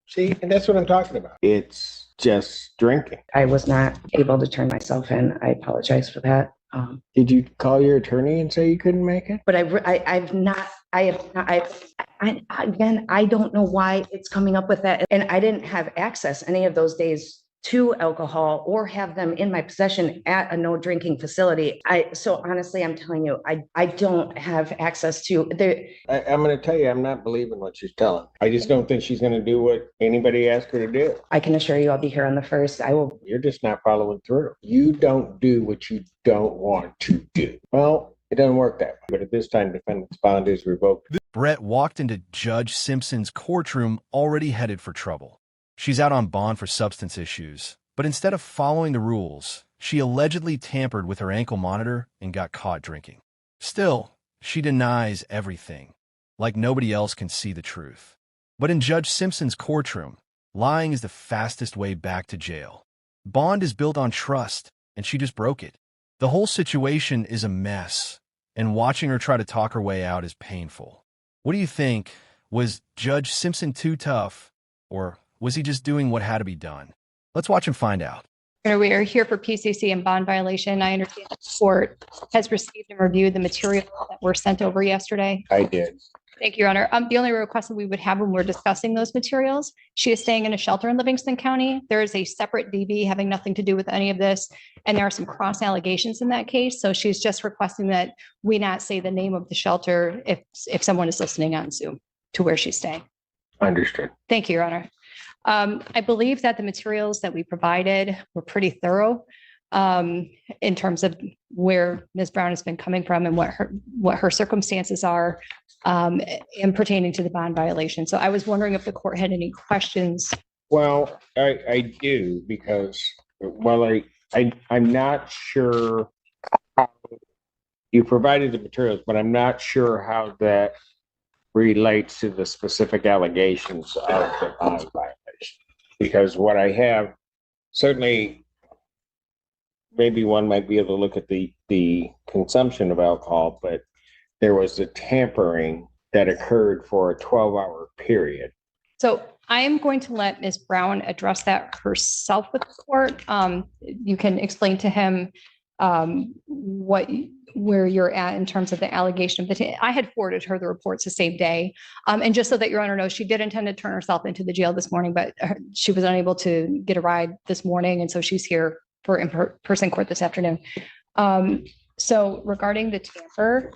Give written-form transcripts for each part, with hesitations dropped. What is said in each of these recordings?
See, and that's what I'm talking about. It's just drinking. I was not able to turn myself in. I apologize for that. Did you call your attorney and say you couldn't make it? But I've not, I have not, again, I don't know why it's coming up with that. And I didn't have access any of those days to alcohol or have them in my possession at a no drinking facility. So honestly, I'm telling you, I don't have access to I'm going to tell you, I'm not believing what she's telling. I just don't think she's going to do what anybody asked her to do. I can assure you I'll be here on the 1st. I will. You're just not following through. You don't do what you don't want to do. Well, it doesn't work that way. But at this time, defendant's bond is revoked. Brett walked into Judge Simpson's courtroom already headed for trouble. She's out on bond for substance issues, but instead of following the rules, she allegedly tampered with her ankle monitor and got caught drinking. Still, she denies everything, like nobody else can see the truth. But in Judge Simpson's courtroom, lying is the fastest way back to jail. Bond is built on trust, and she just broke it. The whole situation is a mess, and watching her try to talk her way out is painful. What do you think? Was Judge Simpson too tough, or was he just doing what had to be done? Let's watch him find out. We are here for PCC and bond violation. I understand the court has received and reviewed the materials that were sent over yesterday. I did. Thank you, Your Honor. The only request that we would have when we're discussing those materials, she is staying in a shelter in Livingston County. There is a separate DV having nothing to do with any of this, and there are some cross allegations in that case. So she's just requesting that we not say the name of the shelter if someone is listening on Zoom to where she's staying. Understood. Thank you, Your Honor. I believe that the materials that we provided were pretty thorough in terms of where Ms. Brown has been coming from and what her circumstances are in pertaining to the bond violation. So I was wondering if the court had any questions. Well, I do, because while I'm not sure how you provided the materials, but I'm not sure how that relates to the specific allegations of the bond violation. Because what I have, certainly, maybe one might be able to look at the consumption of alcohol, but there was a tampering that occurred for a 12-hour period. So I am going to let Ms. Brown address that herself with the court. You can explain to him where you're at in terms of the allegation of I had forwarded her the reports the same day. And just so that Your Honor knows, she did intend to turn herself into the jail this morning, but she was unable to get a ride this morning. And so she's here for in-person court this afternoon. So regarding the tamper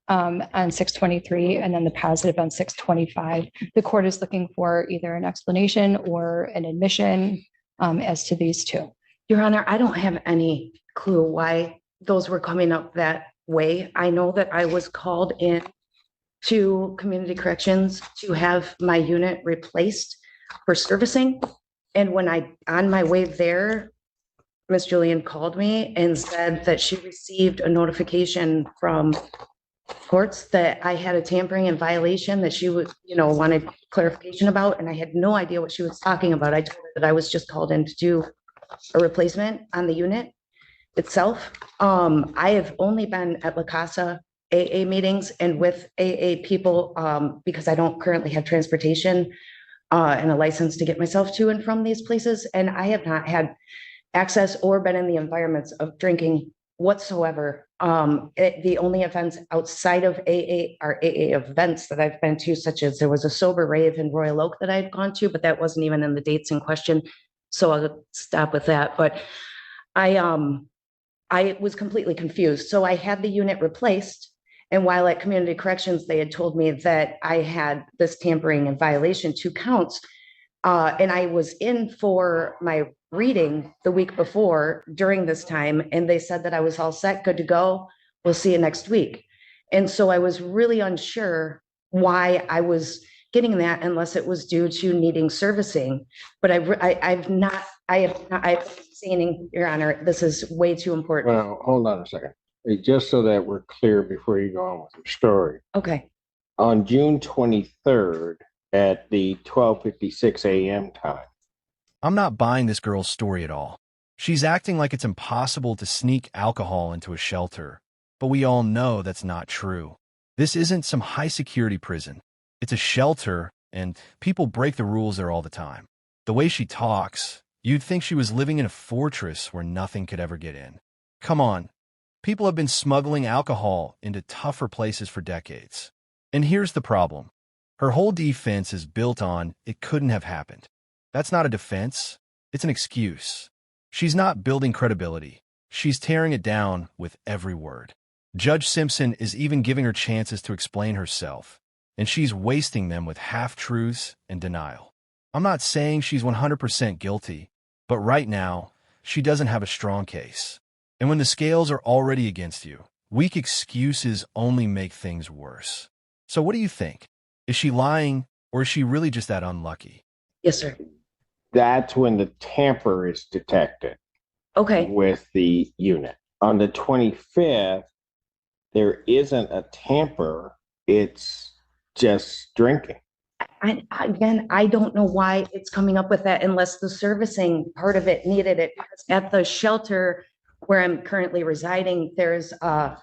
on 6/23 and then the positive on 6/25, the court is looking for either an explanation or an admission as to these two. Your Honor, I don't have any clue why those were coming up that way. I know that I was called in to community corrections to have my unit replaced for servicing. And when on my way there, Miss Julian called me and said that she received a notification from courts that I had a tampering and violation that she would, wanted clarification about. And I had no idea what she was talking about. I told her that I was just called in to do a replacement on the unit itself. I have only been at La Casa AA meetings and with AA people because I don't currently have transportation and a license to get myself to and from these places. And I have not had access or been in the environments of drinking whatsoever. The only events outside of AA are AA events that I've been to, such as there was a sober rave in Royal Oak that I've gone to, but that wasn't even in the dates in question. So I'll stop with that. But I was completely confused. So I had the unit replaced. And while at community corrections, they had told me that I had this tampering and violation 2 counts. And I was in for my reading the week before during this time. And they said that I was all set, good to go. We'll see you next week. And so I was really unsure why I was getting that unless it was due to needing servicing. But I've saying, Your Honor, this is way too important. Well, hold on a second. Just so that we're clear before you go on with your story. Okay. On June 23rd at the 12:56 a.m. time. I'm not buying this girl's story at all. She's acting like it's impossible to sneak alcohol into a shelter, but we all know that's not true. This isn't some high-security prison. It's a shelter and people break the rules there all the time. The way she talks, you'd think she was living in a fortress where nothing could ever get in. Come on, people have been smuggling alcohol into tougher places for decades. And here's the problem. Her whole defense is built on it couldn't have happened. That's not a defense, it's an excuse. She's not building credibility. She's tearing it down with every word. Judge Simpson is even giving her chances to explain herself, and she's wasting them with half-truths and denial. I'm not saying she's 100% guilty, but right now, she doesn't have a strong case. And when the scales are already against you, weak excuses only make things worse. So what do you think? Is she lying, or is she really just that unlucky? Yes, sir. That's when the tamper is detected Okay. with the unit. On the 25th, there isn't a tamper, it's just drinking. Again, I don't know why it's coming up with that unless the servicing part of it needed it. Because at the shelter where I'm currently residing, there's a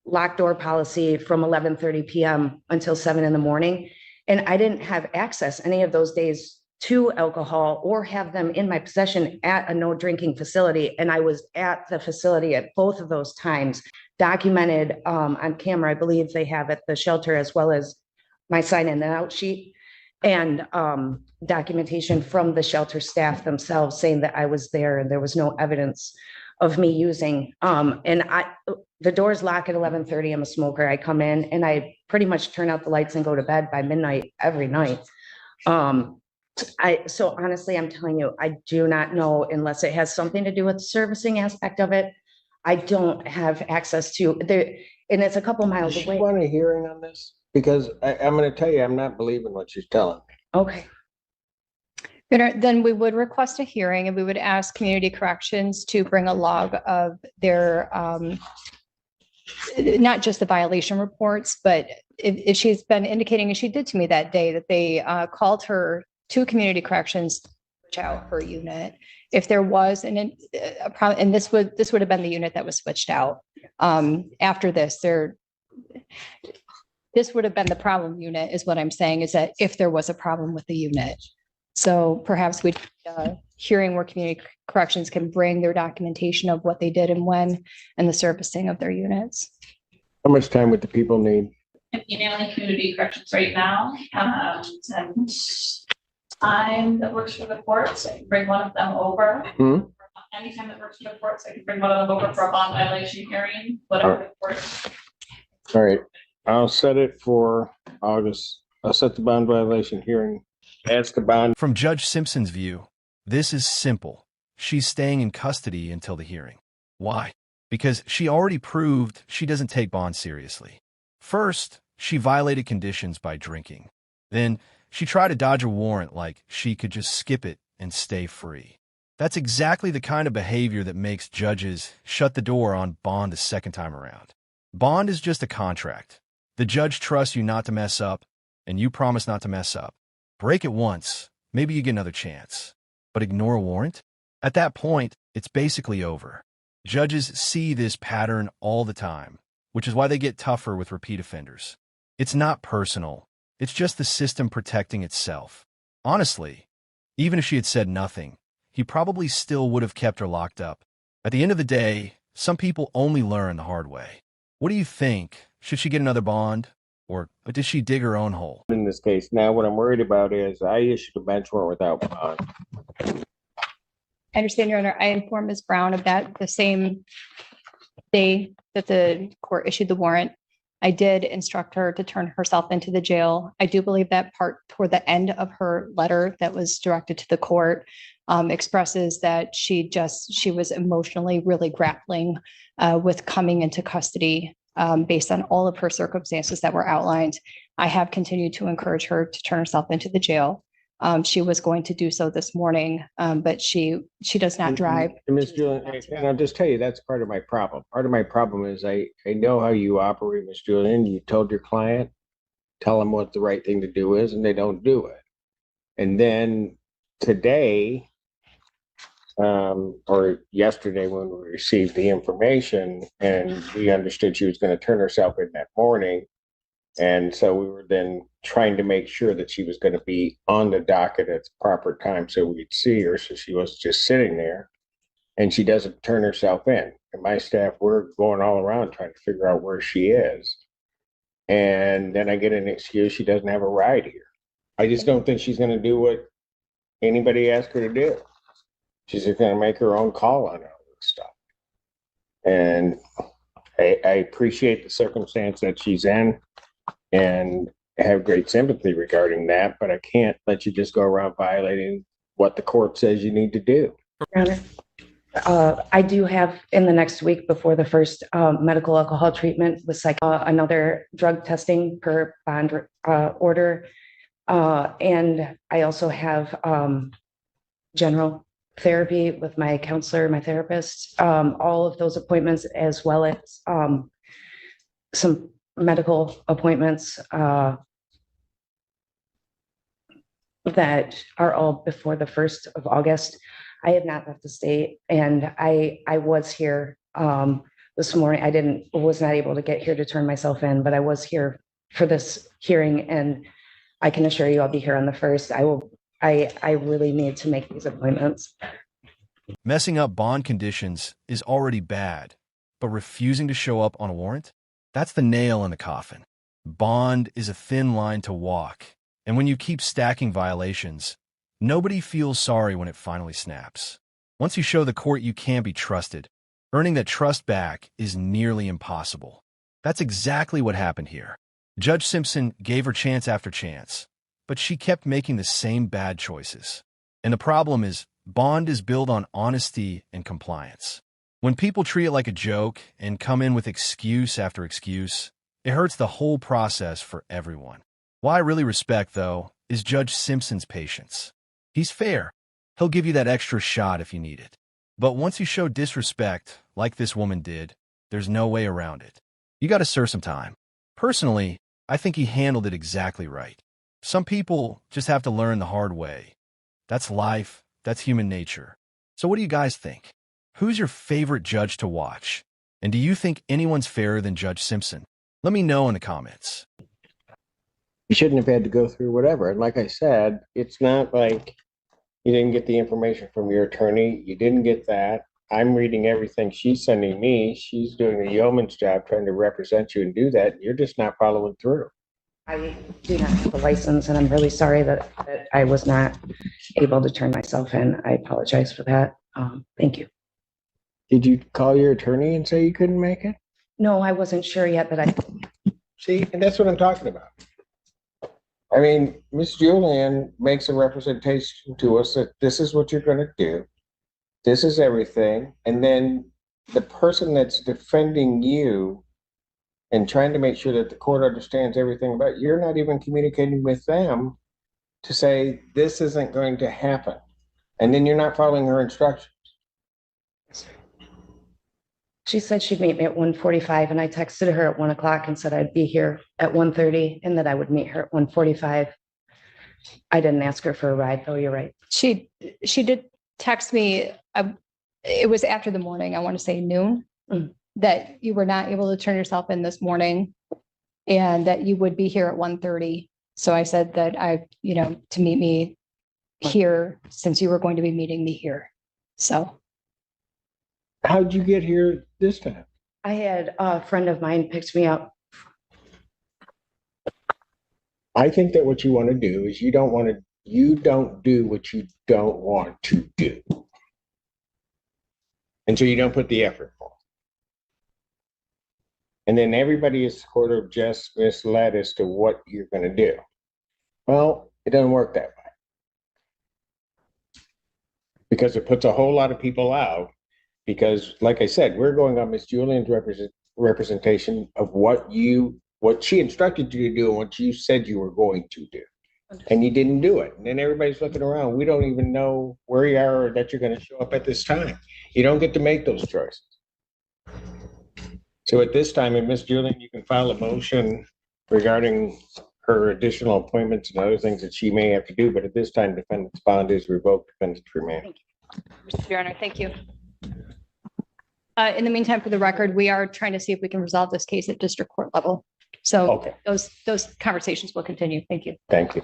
locked door policy from 11:30 p.m. until 7 in the morning. And I didn't have access any of those days to alcohol or have them in my possession at a no drinking facility. And I was at the facility at both of those times, documented on camera. I believe they have at the shelter, as well as my sign in and out sheet, and documentation from the shelter staff themselves saying that I was there and there was no evidence of me using. The doors lock at 11:30. I'm a smoker. I come in and I pretty much turn out the lights and go to bed by midnight every night. So honestly, I'm telling you, I do not know unless it has something to do with the servicing aspect of it. I don't have access to there, and it's a couple miles Does she away. want a hearing on this? Because I'm going to tell you, I'm not believing what she's telling me. Okay. Then we would request a hearing and we would ask Community Corrections to bring a log of their, not just the violation reports, but if she's been indicating, and she did to me that day, that they called her to Community Corrections to switch out her unit. If there was a problem, and this would have been the unit that was switched out. After this, this would have been the problem unit, is what I'm saying, is that if there was a problem with the unit. So perhaps we'd hearing where Community Corrections can bring their documentation of what they did and when, and the servicing of their units. How much time would the people need? I'm emailing Community Corrections right now. And time that works for the courts, I can bring one of them over. Anytime that works for the courts, I can bring one of them over for a bond violation hearing, whatever the court. All right, I'll set it for August. I'll set the bond violation hearing as the bond. From Judge Simpson's view, this is simple. She's staying in custody until the hearing. Why? Because she already proved she doesn't take bond seriously. First, she violated conditions by drinking. Then, she tried to dodge a warrant like she could just skip it and stay free. That's exactly the kind of behavior that makes judges shut the door on bond the second time around. Bond is just a contract. The judge trusts you not to mess up, and you promise not to mess up. Break it once, maybe you get another chance. But ignore a warrant? At that point, it's basically over. Judges see this pattern all the time, which is why they get tougher with repeat offenders. It's not personal. It's just the system protecting itself. Honestly, even if she had said nothing, he probably still would have kept her locked up. At the end of the day, some people only learn the hard way. What do you think? Should she get another bond? Or did she dig her own hole? In this case, now what I'm worried about is I issued a bench warrant without bond. I understand, Your Honor. I informed Ms. Brown of that the same day that the court issued the warrant. I did instruct her to turn herself into the jail. I do believe that part toward the end of her letter that was directed to the court expresses that she was emotionally really grappling with coming into custody based on all of her circumstances that were outlined. I have continued to encourage her to turn herself into the jail. She was going to do so this morning, but she does not drive. Ms. Julian, and I'll just tell you, that's part of my problem. Part of my problem is I know how you operate, Ms. Julian. You told your client, tell them what the right thing to do is, and they don't do it. And then today, or yesterday when we received the information and we understood she was going to turn herself in that morning. And so we were then trying to make sure that she was going to be on the docket at the proper time so we'd see her. So she was just sitting there, and she doesn't turn herself in. And my staff, we're going all around trying to figure out where she is. And then I get an excuse she doesn't have a ride here. I just don't think she's going to do what anybody asked her to do. She's just going to make her own call on all this stuff. And I appreciate the circumstance that she's in and have great sympathy regarding that, but I can't let you just go around violating what the court says you need to do. Your Honor, I do have in the next week before the first medical alcohol treatment with another drug testing per bond order. And I also have general therapy with my counselor, my therapist, all of those appointments, as well as some medical appointments that are all before the 1st of August. I have not left the state, and I was here this morning. I was not able to get here to turn myself in, but I was here for this hearing, and I can assure you I'll be here on the 1st. I really need to make these appointments. Messing up bond conditions is already bad, but refusing to show up on a warrant? That's the nail in the coffin. Bond is a thin line to walk, and when you keep stacking violations, nobody feels sorry when it finally snaps. Once you show the court you can't be trusted, earning that trust back is nearly impossible. That's exactly what happened here. Judge Simpson gave her chance after chance, but she kept making the same bad choices. And the problem is, bond is built on honesty and compliance. When people treat it like a joke and come in with excuse after excuse, it hurts the whole process for everyone. What I really respect, though, is Judge Simpson's patience. He's fair. He'll give you that extra shot if you need it. But once you show disrespect, like this woman did, there's no way around it. You gotta serve some time. Personally, I think he handled it exactly right. Some people just have to learn the hard way. That's life. That's human nature. So what do you guys think? Who's your favorite judge to watch? And do you think anyone's fairer than Judge Simpson? Let me know in the comments. You shouldn't have had to go through whatever. And like I said, it's not like you didn't get the information from your attorney. You didn't get that. I'm reading everything she's sending me. She's doing a yeoman's job trying to represent you and do that. You're just not following through. I do not have a license, and I'm really sorry that I was not able to turn myself in. I apologize for that. Thank you. Did you call your attorney and say you couldn't make it? No, I wasn't sure yet, but I. See, and that's what I'm talking about. I mean, Miss Julian makes a representation to us that this is what you're going to do. This is everything. And then the person that's defending you and trying to make sure that the court understands everything about you, you're not even communicating with them to say this isn't going to happen. And then you're not following her instructions. She said she'd meet me at 1:45, and I texted her at 1 o'clock and said I'd be here at 1:30 and that I would meet her at 1:45. I didn't ask her for a ride, though. You're right. She did text me. It was after the morning, I want to say noon, that you were not able to turn yourself in this morning and that you would be here at 1:30. So I said that to meet me here since you were going to be meeting me here. So. How'd you get here this time? I had a friend of mine picked me up. I think that what you want to do is you don't do what you don't want to do. And so you don't put the effort forth. And then everybody is sort of just misled as to what you're going to do. Well, it doesn't work that way. Because it puts a whole lot of people out. Because, like I said, we're going on Miss Julian's representation of what she instructed you to do and what you said you were going to do. And you didn't do it. And then everybody's looking around. We don't even know where you are or that you're going to show up at this time. You don't get to make those choices. So at this time, Miss Julian, you can file a motion regarding her additional appointments and other things that she may have to do. But at this time, defendant's bond is revoked, defendant's remand. Mr. Your Honor, thank you. In the meantime, for the record, we are trying to see if we can resolve this case at district court level. So Okay, those conversations will continue. Thank you. thank you.